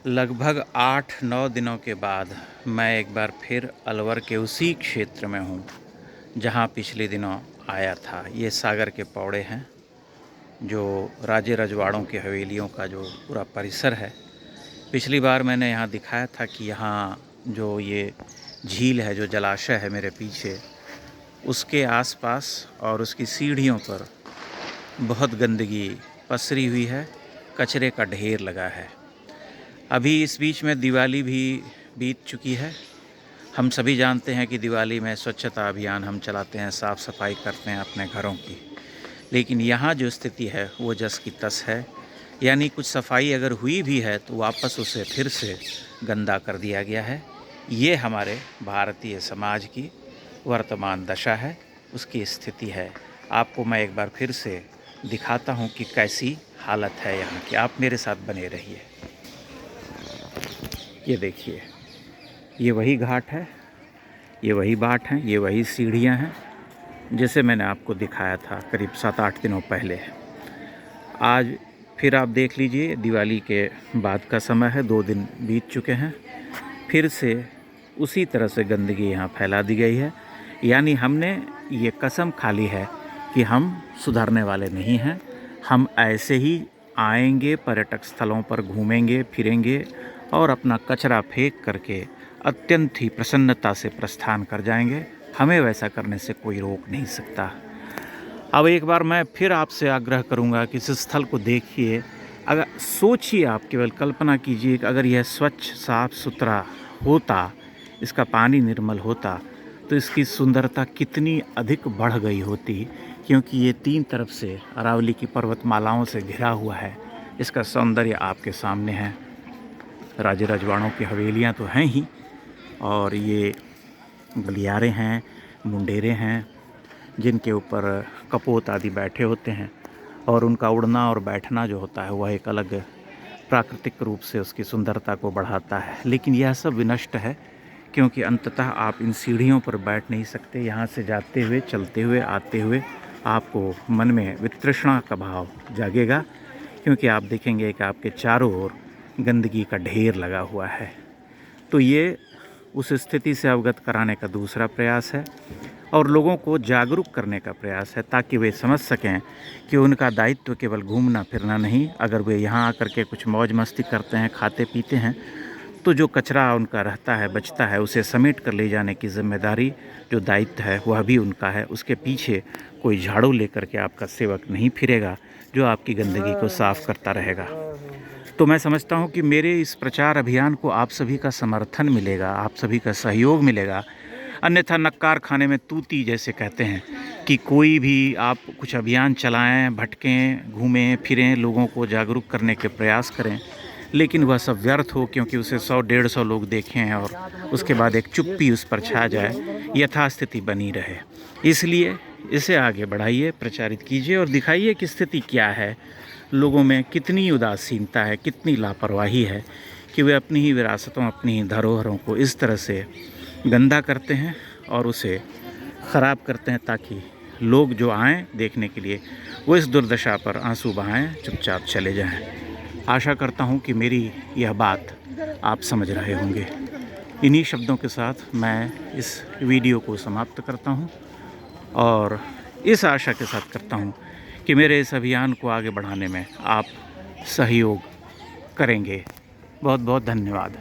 लगभग 8-9 दिनों के बाद मैं एक बार फिर अलवर के उसी क्षेत्र में हूँ जहाँ पिछले दिनों आया था। ये सागर के पौड़े हैं, जो राजे रजवाड़ों की हवेलियों का जो पूरा परिसर है। पिछली बार मैंने यहाँ दिखाया था कि यहाँ जो ये झील है, जो जलाशय है मेरे पीछे, उसके आसपास और उसकी सीढ़ियों पर बहुत गंदगी पसरी हुई है, कचरे का ढेर लगा है। अभी इस बीच में दिवाली भी बीत चुकी है। हम सभी जानते हैं कि दिवाली में स्वच्छता अभियान हम चलाते हैं, साफ़ सफाई करते हैं अपने घरों की। लेकिन यहाँ जो स्थिति है वो जस की तस है, यानी कुछ सफाई अगर हुई भी है तो वापस उसे फिर से गंदा कर दिया गया है। ये हमारे भारतीय समाज की वर्तमान दशा है, उसकी स्थिति है। आपको मैं एक बार फिर से दिखाता हूँ कि कैसी हालत है यहाँ की। आप मेरे साथ बने रहिए। ये देखिए, ये वही घाट है, ये वही बाट हैं, ये वही सीढ़ियाँ हैं जैसे मैंने आपको दिखाया था करीब 7-8 दिनों पहले। आज फिर आप देख लीजिए, दिवाली के बाद का समय है, 2 दिन बीत चुके हैं। फिर से उसी तरह से गंदगी यहाँ फैला दी गई है। यानी हमने ये कसम खा ली है कि हम सुधरने वाले नहीं हैं। हम ऐसे ही आएंगे, पर्यटक स्थलों पर घूमेंगे फिरेंगे और अपना कचरा फेंक करके अत्यंत ही प्रसन्नता से प्रस्थान कर जाएंगे। हमें वैसा करने से कोई रोक नहीं सकता। अब एक बार मैं फिर आपसे आग्रह करूंगा कि इस स्थल को देखिए। अगर सोचिए, आप केवल कल्पना कीजिए कि अगर यह स्वच्छ साफ सुथरा होता, इसका पानी निर्मल होता, तो इसकी सुंदरता कितनी अधिक बढ़ गई होती। क्योंकि ये 3 तरफ से अरावली की पर्वतमालाओं से घिरा हुआ है। इसका सौंदर्य आपके सामने है। राजे रजवाड़ों की हवेलियाँ तो हैं ही, और ये गलियारे हैं, मुंडेरे हैं, जिनके ऊपर कपोत आदि बैठे होते हैं, और उनका उड़ना और बैठना जो होता है वह एक अलग प्राकृतिक रूप से उसकी सुंदरता को बढ़ाता है। लेकिन यह सब विनष्ट है, क्योंकि अंततः आप इन सीढ़ियों पर बैठ नहीं सकते। यहाँ से जाते हुए, चलते हुए, आते हुए आपको मन में वितृष्णा का भाव जागेगा, क्योंकि आप देखेंगे कि आपके चारों ओर गंदगी का ढेर लगा हुआ है। तो ये उस स्थिति से अवगत कराने का दूसरा प्रयास है, और लोगों को जागरूक करने का प्रयास है, ताकि वे समझ सकें कि उनका दायित्व केवल घूमना फिरना नहीं। अगर वे यहाँ आकर के कुछ मौज मस्ती करते हैं, खाते पीते हैं, तो जो कचरा उनका रहता है, बचता है, उसे समेट कर ले जाने की जिम्मेदारी, जो दायित्व है, वह भी उनका है। उसके पीछे कोई झाड़ू लेकर के आपका सेवक नहीं फिरेगा जो आपकी गंदगी को साफ़ करता रहेगा। तो मैं समझता हूँ कि मेरे इस प्रचार अभियान को आप सभी का समर्थन मिलेगा, आप सभी का सहयोग मिलेगा। अन्यथा नक्कार खाने में तूती जैसे कहते हैं कि कोई भी आप कुछ अभियान चलाएं, भटकें, घूमें फिरें, लोगों को जागरूक करने के प्रयास करें, लेकिन वह सब व्यर्थ हो, क्योंकि उसे 100-150 लोग देखें और उसके बाद एक चुप्पी उस पर छा जाए, यथास्थिति बनी रहे। इसलिए इसे आगे बढ़ाइए, प्रचारित कीजिए और दिखाइए कि स्थिति क्या है। लोगों में कितनी उदासीनता है, कितनी लापरवाही है कि वे अपनी ही विरासतों, अपनी ही धरोहरों को इस तरह से गंदा करते हैं और उसे ख़राब करते हैं, ताकि लोग जो आएँ देखने के लिए वो इस दुर्दशा पर आंसू बहाएं, चुपचाप चले जाएं। आशा करता हूं कि मेरी यह बात आप समझ रहे होंगे। इन्हीं शब्दों के साथ मैं इस वीडियो को समाप्त करता हूं, और इस आशा के साथ करता हूं कि मेरे इस अभियान को आगे बढ़ाने में आप सहयोग करेंगे। बहुत बहुत धन्यवाद।